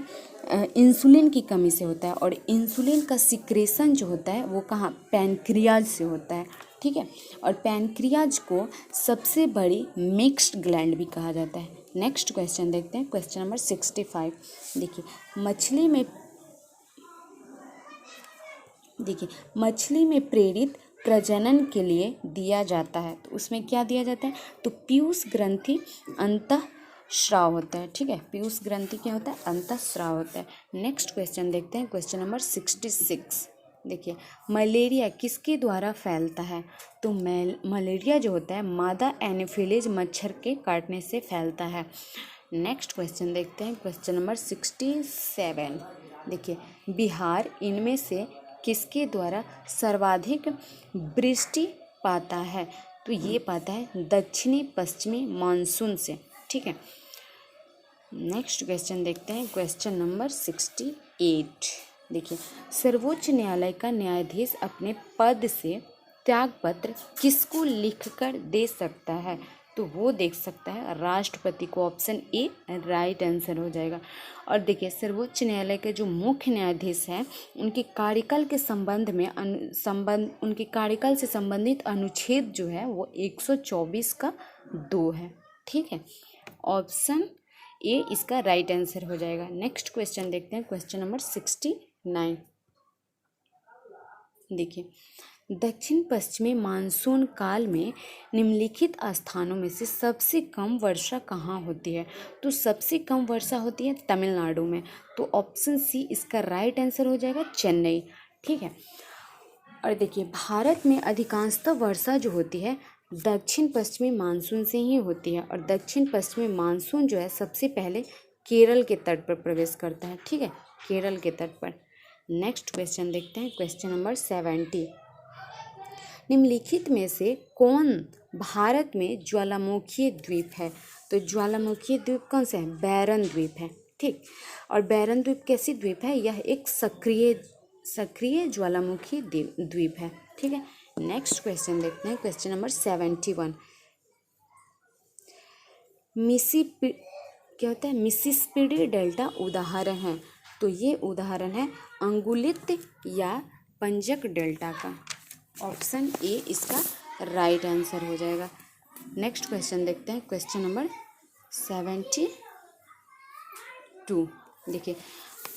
इंसुलिन की कमी से होता है, और इंसुलिन का सिक्रेशन जो होता है वो कहाँ? पैनक्रियाज से होता है। ठीक है, और पैनक्रियाज को सबसे बड़ी मिक्स्ड ग्लैंड भी कहा जाता है। नेक्स्ट क्वेश्चन देखते हैं, क्वेश्चन नंबर 65। देखिए, मछली में प्रेरित प्रजनन के लिए दिया जाता है, तो उसमें क्या दिया जाता है? तो पीयूष ग्रंथि अंतःस्राव होता है। ठीक है, पीयूष ग्रंथि क्या होता है? अंतःस्राव होता है। नेक्स्ट क्वेश्चन देखते हैं, क्वेश्चन नंबर 66। देखिए, मलेरिया किसके द्वारा फैलता है? तो मलेरिया जो होता है मादा एनोफिलीज मच्छर के काटने से फैलता है। नेक्स्ट क्वेश्चन देखते हैं, क्वेश्चन नंबर 67। देखिए, बिहार इनमें से किसके द्वारा सर्वाधिक वृष्टि पाता है? तो ये पाता है दक्षिणी पश्चिमी मानसून से। ठीक है, नेक्स्ट क्वेश्चन देखते हैं, क्वेश्चन नंबर 68। देखिए, सर्वोच्च न्यायालय का न्यायाधीश अपने पद से त्यागपत्र किसको लिखकर दे सकता है? तो वो देख सकता है राष्ट्रपति को। ऑप्शन ए राइट आंसर हो जाएगा। और देखिए, सर्वोच्च न्यायालय के जो मुख्य न्यायाधीश हैं उनके कार्यकाल के संबंध में उनके कार्यकाल से संबंधित अनुच्छेद जो है वो 124 का 2 है। ठीक है, ऑप्शन ए इसका राइट आंसर हो जाएगा। नेक्स्ट क्वेश्चन देखते हैं, क्वेश्चन नंबर 69। देखिए, दक्षिण पश्चिमी मानसून काल में निम्नलिखित स्थानों में से सबसे कम वर्षा कहाँ होती है? तो सबसे कम वर्षा होती है तमिलनाडु में, तो ऑप्शन सी इसका राइट आंसर हो जाएगा, चेन्नई। ठीक है, और देखिए, भारत में अधिकांशतः वर्षा जो होती है दक्षिण पश्चिमी मानसून से ही होती है, और दक्षिण पश्चिमी मानसून जो है सबसे पहले केरल के तट पर प्रवेश करता है। ठीक है, केरल के तट पर। नेक्स्ट क्वेश्चन देखते हैं, क्वेश्चन नंबर 70। निम्नलिखित में से कौन भारत में ज्वालामुखी द्वीप है? तो ज्वालामुखी द्वीप कौन सा है? बैरन द्वीप है। ठीक, और बैरन द्वीप कैसी द्वीप है? यह एक सक्रिय ज्वालामुखी द्वीप है। ठीक है, नेक्स्ट क्वेश्चन देखते हैं, क्वेश्चन नंबर 71। क्या होता है? मिसिसिपी डेल्टा उदाहरण है, तो ये उदाहरण है अंगुलित या पंजक डेल्टा का। ऑप्शन ए इसका राइट आंसर हो जाएगा। नेक्स्ट क्वेश्चन देखते हैं, क्वेश्चन नंबर 72। देखिए,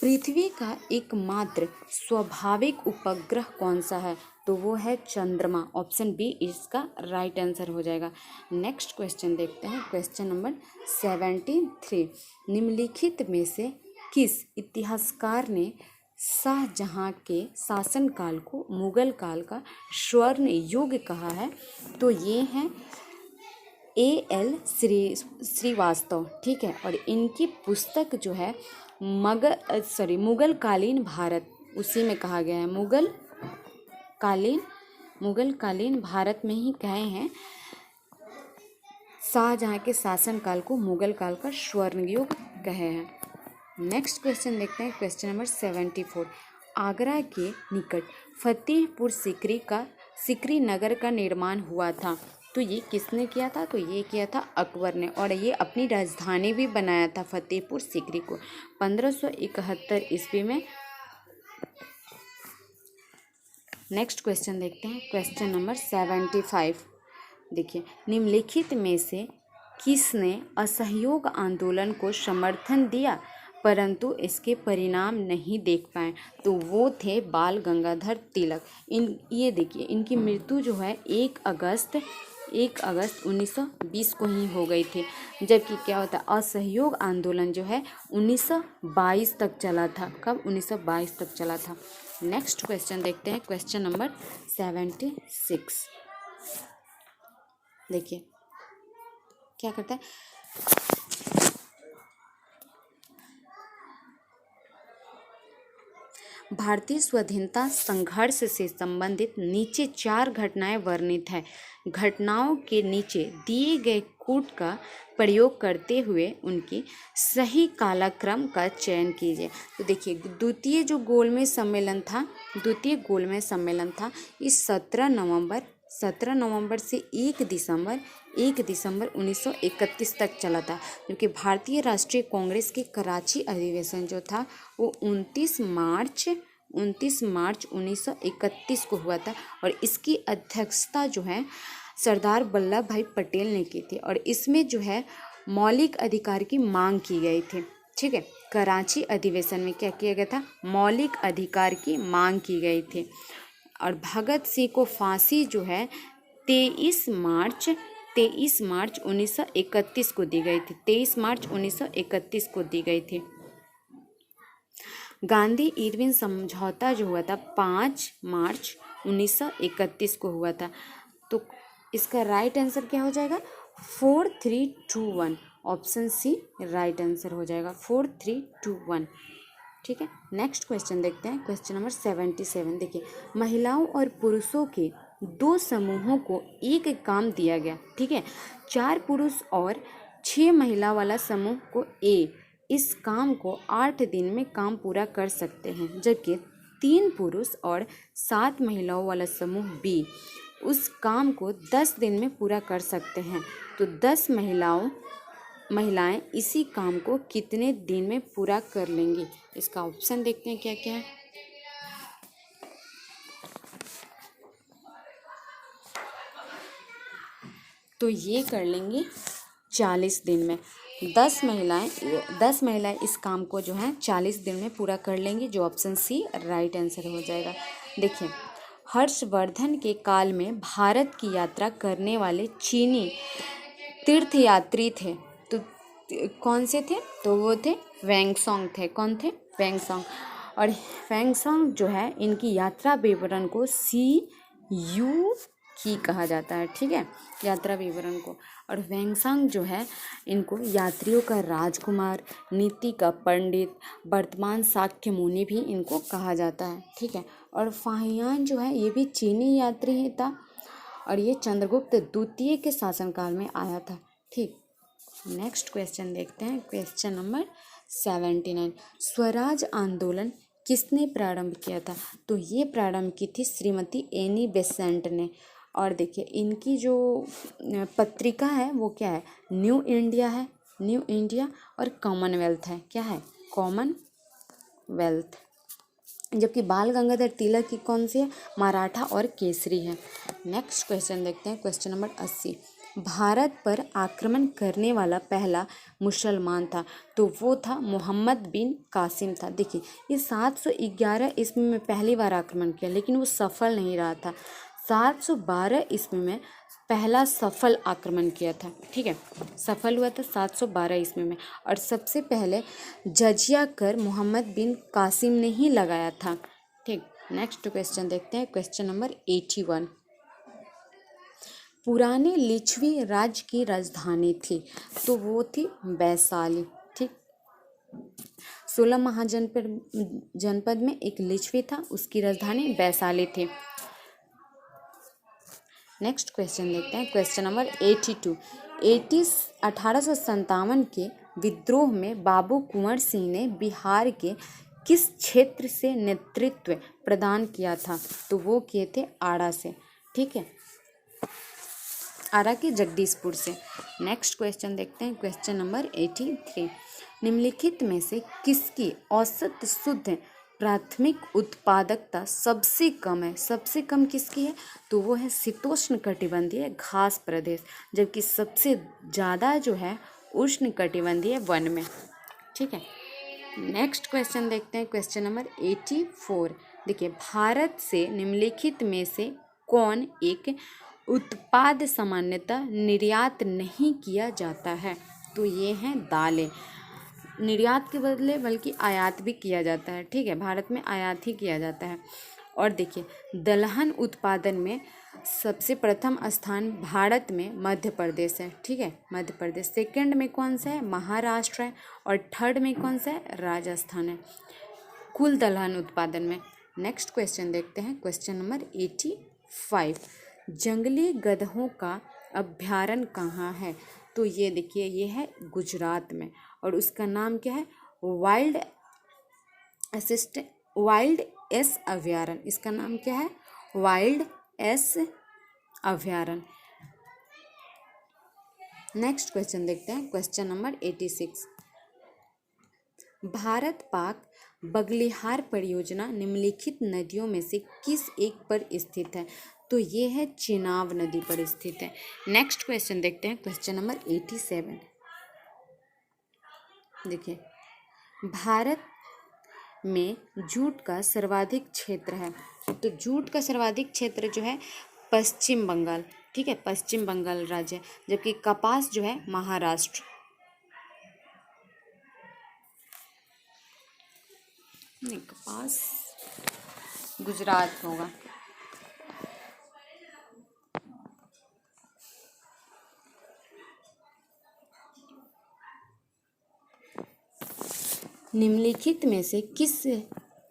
पृथ्वी का एकमात्र स्वाभाविक उपग्रह कौन सा है? तो वो है चंद्रमा। ऑप्शन बी इसका राइट आंसर हो जाएगा। नेक्स्ट क्वेश्चन देखते हैं, क्वेश्चन नंबर 73। निम्नलिखित में से किस इतिहासकार ने शाहजहां के शासनकाल को मुगल काल का स्वर्ण युग कहा है? तो ये हैं A.L. श्रीवास्तव, ठीक है। और इनकी पुस्तक जो है मुगल कालीन भारत, उसी में कहा गया है। मुगल कालीन भारत में ही कहे हैं। शाहजहां के शासनकाल को मुगल काल का स्वर्ण युग कहे हैं। नेक्स्ट क्वेश्चन देखते हैं, क्वेश्चन नंबर 74। आगरा के निकट फतेहपुर सिकरी नगर का निर्माण हुआ था, तो ये किसने किया था? तो ये किया था अकबर ने, और ये अपनी राजधानी भी बनाया था फतेहपुर सिकरी को 1571 ईस्वी में। नेक्स्ट क्वेश्चन देखते हैं, क्वेश्चन नंबर 75। देखिए, निम्नलिखित में से किसने असहयोग आंदोलन को समर्थन दिया परंतु इसके परिणाम नहीं देख पाए? तो वो थे बाल गंगाधर तिलक। ये देखिए, इनकी मृत्यु जो है 1 अगस्त 1920 को ही हो गई थी, जबकि क्या होता है, असहयोग आंदोलन जो है 1922 तक चला था। कब? 1922 तक चला था। नेक्स्ट क्वेश्चन देखते हैं, क्वेश्चन नंबर 76। देखिए क्या करता है, भारतीय स्वाधीनता संघर्ष से संबंधित नीचे 4 घटनाएं वर्णित हैं। घटनाओं के नीचे दिए गए कूट का प्रयोग करते हुए उनकी सही कालक्रम का चयन कीजिए। तो देखिए, द्वितीय गोलमेज सम्मेलन था इस 17 नवंबर से 1 दिसंबर 1931 तक चला था, क्योंकि भारतीय राष्ट्रीय कांग्रेस के कराची अधिवेशन जो था वो 29 मार्च 1931 को हुआ था, और इसकी अध्यक्षता जो है सरदार वल्लभ भाई पटेल ने की थी, और इसमें जो है मौलिक अधिकार की मांग की गई थी। ठीक है, कराची अधिवेशन में क्या किया गया था? मौलिक अधिकार की मांग की गई थी। और भगत सिंह को फांसी जो है 23 मार्च 1931 को दी गई थी। 23 मार्च 1931 को दी गई थी। गांधी इरविन समझौता जो हुआ था 5 मार्च 1931 को हुआ था। तो इसका राइट आंसर क्या हो जाएगा? 4321। ऑप्शन सी राइट आंसर हो जाएगा, 4321। ठीक है, नेक्स्ट क्वेश्चन देखते हैं, क्वेश्चन नंबर 77। देखिए, महिलाओं और पुरुषों के 2 समूहों को एक काम दिया गया। ठीक है, 4 पुरुष और 6 महिला वाला समूह को ए इस काम को 8 दिन में काम पूरा कर सकते हैं, जबकि 3 पुरुष और 7 महिलाओं वाला समूह बी उस काम को 10 दिन में पूरा कर सकते हैं। तो 10 महिलाएं इसी काम को कितने दिन में पूरा कर लेंगी? इसका ऑप्शन देखते हैं क्या क्या है। तो ये कर लेंगी 40 दिन में। 10 महिलाएं इस काम को जो है 40 दिन में पूरा कर लेंगी, जो ऑप्शन सी राइट आंसर हो जाएगा। देखिए, हर्षवर्धन के काल में भारत की यात्रा करने वाले चीनी तीर्थयात्री थे, तो कौन से थे? तो वो थे वैंगसोंग थे। कौन थे? वैंगसोंग। और वैंगसोंग जो है इनकी यात्रा विवरण को CU की कहा जाता है। ठीक है, यात्रा विवरण को। और वैंगसोंग जो है इनको यात्रियों का राजकुमार, नीति का पंडित, वर्तमान शाक्य मुनि भी इनको कहा जाता है। ठीक है, और फाहियान जो है ये भी चीनी यात्री ही था, और ये चंद्रगुप्त द्वितीय के शासनकाल में आया था। ठीक, नेक्स्ट क्वेश्चन देखते हैं, क्वेश्चन नंबर 79। स्वराज आंदोलन किसने प्रारंभ किया था? तो ये प्रारंभ की थी श्रीमती एनी बेसेंट ने। और देखिए, इनकी जो पत्रिका है वो क्या है? न्यू इंडिया और कॉमनवेल्थ है। क्या है? कॉमनवेल्थ। जबकि बाल गंगाधर तिलक की कौन सी है? मराठा और केसरी है। नेक्स्ट क्वेश्चन देखते हैं, क्वेश्चन नंबर 80। भारत पर आक्रमण करने वाला पहला मुसलमान था, तो वो था मोहम्मद बिन कासिम था। देखिए, ये 711 ईस्वी में पहली बार आक्रमण किया, लेकिन वो सफल नहीं रहा था। 712 ईस्वी में पहला सफल आक्रमण किया था। ठीक है, सफल हुआ था 712 ईस्वी में। और सबसे पहले जजिया कर मोहम्मद बिन कासिम ने ही लगाया था। ठीक, नेक्स्ट क्वेश्चन देखते हैं, क्वेश्चन नंबर 81। पुराने लिच्छवी राज्य की राजधानी थी, तो वो थी वैशाली। ठीक, 16 जनपद में एक लिच्छवी था, उसकी राजधानी वैशाली थी। नेक्स्ट क्वेश्चन देखते हैं, क्वेश्चन नंबर 82। 1857 के विद्रोह में बाबू कुंवर सिंह ने बिहार के किस क्षेत्र से नेतृत्व प्रदान किया था? तो वो किए थे आरा से। ठीक है, आरा के जगदीशपुर से। नेक्स्ट क्वेश्चन देखते हैं, क्वेश्चन नंबर 83। निम्नलिखित में से किसकी औसत शुद्ध प्राथमिक उत्पादकता सबसे कम है? सबसे कम किसकी है? तो वो है शीतोष्ण कटिबंधीय घास प्रदेश, जबकि सबसे ज़्यादा जो है उष्ण कटिबंधीय वन में। ठीक है, नेक्स्ट क्वेश्चन देखते हैं, क्वेश्चन नंबर 84। देखिए, भारत से निम्नलिखित में से कौन एक उत्पाद सामान्यतः निर्यात नहीं किया जाता है? तो ये हैं दालें। निर्यात के बदले बल्कि आयात भी किया जाता है। ठीक है, भारत में आयात ही किया जाता है। और देखिए, दलहन उत्पादन में सबसे प्रथम स्थान भारत में मध्य प्रदेश है। ठीक है, मध्य प्रदेश। सेकंड में कौन सा है? महाराष्ट्र है। और थर्ड में कौन सा है? राजस्थान है, कुल दलहन उत्पादन में। नेक्स्ट क्वेश्चन देखते हैं, क्वेश्चन नंबर 85। जंगली गधों का अभ्यारण्य कहाँ है? तो ये देखिए, ये है गुजरात में, और उसका नाम क्या है? वाइल्ड एस अभ्यारण्य। इसका नाम क्या है? वाइल्ड एस अभ्यारण्य। नेक्स्ट क्वेश्चन देखते हैं, क्वेश्चन नंबर 86। भारत पाक बगलिहार परियोजना निम्नलिखित नदियों में से किस एक पर स्थित है? तो ये है चेनाब नदी पर स्थित है। नेक्स्ट क्वेश्चन देखते हैं, क्वेश्चन नंबर 87। देखिए, भारत में जूट का सर्वाधिक क्षेत्र है, तो जूट का सर्वाधिक क्षेत्र जो है पश्चिम बंगाल। ठीक है, पश्चिम बंगाल राज्य, जबकि कपास जो है महाराष्ट्र। नहीं, कपास गुजरात होगा। निम्नलिखित में से किस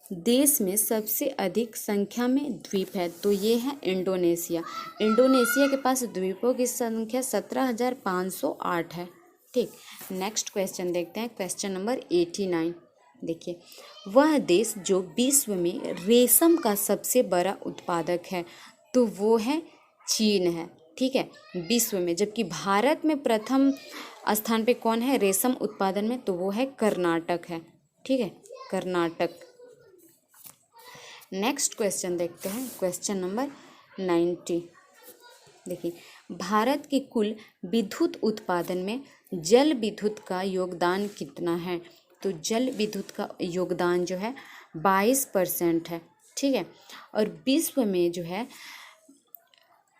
देश में सबसे अधिक संख्या में द्वीप है? तो ये है इंडोनेशिया। इंडोनेशिया के पास द्वीपों की संख्या 17,508 है। ठीक, नेक्स्ट क्वेश्चन देखते हैं, क्वेश्चन नंबर 89। देखिए, वह देश जो विश्व में रेशम का सबसे बड़ा उत्पादक है, तो वो है चीन है। ठीक है, विश्व में, जबकि भारत में प्रथम स्थान पे कौन है रेशम उत्पादन में? तो वो है कर्नाटक है। ठीक है, कर्नाटक। नेक्स्ट क्वेश्चन देखते हैं, क्वेश्चन नंबर 90। देखिए, भारत के कुल विद्युत उत्पादन में जल विद्युत का योगदान कितना है? तो जल विद्युत का योगदान जो है 22% है। ठीक है, और विश्व में जो है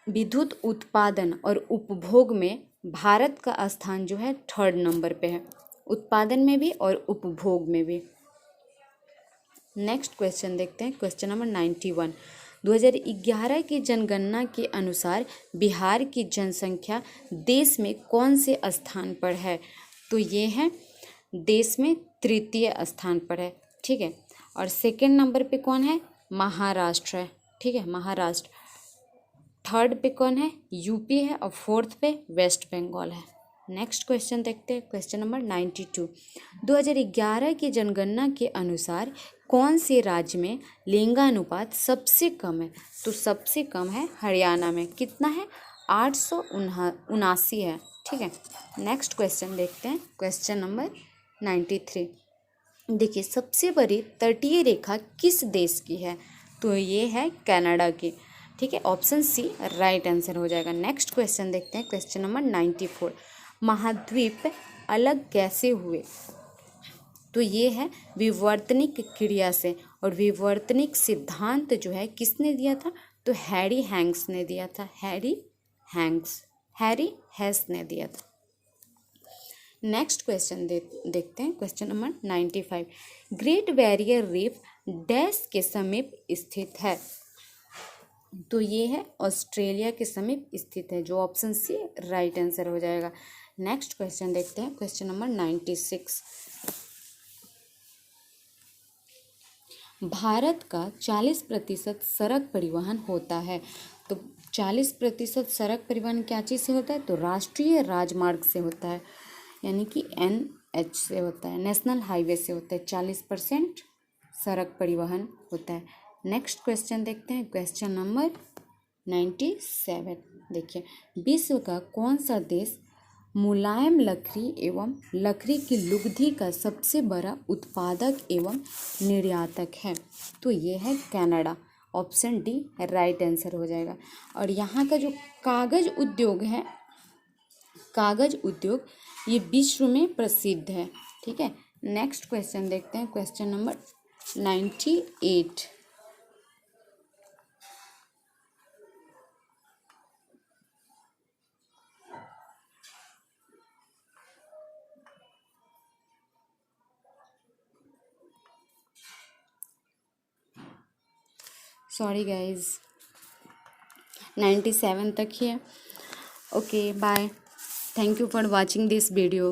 विद्युत उत्पादन और उपभोग में भारत का स्थान जो है 3rd नंबर पे है, उत्पादन में भी और उपभोग में भी। नेक्स्ट क्वेश्चन देखते हैं, क्वेश्चन नंबर 91। 2011 की जनगणना के अनुसार बिहार की जनसंख्या देश में कौन से स्थान पर है? तो ये है देश में 3य स्थान पर है। ठीक है, और 2nd नंबर पे कौन है? महाराष्ट्र है। ठीक है, महाराष्ट्र। 3rd पे कौन है? यूपी है। और 4th पे वेस्ट बंगाल है। नेक्स्ट क्वेश्चन देखते हैं, क्वेश्चन नंबर 92। 2011 की जनगणना के अनुसार कौन से राज्य में लिंगानुपात सबसे कम है? तो सबसे कम है हरियाणा में। कितना है? 879 है। ठीक है, नेक्स्ट क्वेश्चन देखते हैं, क्वेश्चन नंबर 93। देखिए, सबसे बड़ी तटीय रेखा किस देश की है? तो ये है कनाडा की। ठीक है, ऑप्शन सी राइट आंसर हो जाएगा। नेक्स्ट क्वेश्चन देखते हैं, क्वेश्चन नंबर 94। महाद्वीप अलग कैसे हुए? तो ये है विवर्तनिक क्रिया से, और विवर्तनिक सिद्धांत जो है किसने दिया था? तो हैरी हैंक्स ने दिया था, हैरी हेस ने दिया था। नेक्स्ट क्वेश्चन देखते हैं, question number 95। Great barrier reef dash के समीप स्थित है? तो ये है ऑस्ट्रेलिया के समीप स्थित है, जो ऑप्शन सी राइट आंसर हो जाएगा। नेक्स्ट क्वेश्चन देखते हैं, क्वेश्चन नंबर 96। भारत का 40% सड़क परिवहन होता है। तो 40% सड़क परिवहन क्या चीज़ से होता है? तो राष्ट्रीय राजमार्ग से होता है, यानी कि NH से होता है, नेशनल हाईवे से होता है। 40% सड़क परिवहन होता है। नेक्स्ट क्वेश्चन देखते हैं, क्वेश्चन नंबर 97। देखिए, विश्व का कौन सा देश मुलायम लकड़ी एवं लकड़ी की लुगदी का सबसे बड़ा उत्पादक एवं निर्यातक है? तो ये है Canada, option D right answer हो जाएगा। और यहाँ का जो कागज उद्योग है, कागज उद्योग ये विश्व में प्रसिद्ध है। ठीक है, नेक्स्ट क्वेश्चन देखते हैं, क्वेश्चन नंबर 98। सॉरी गाइज, 97 तक ही है। Okay bye, thank you for watching this video.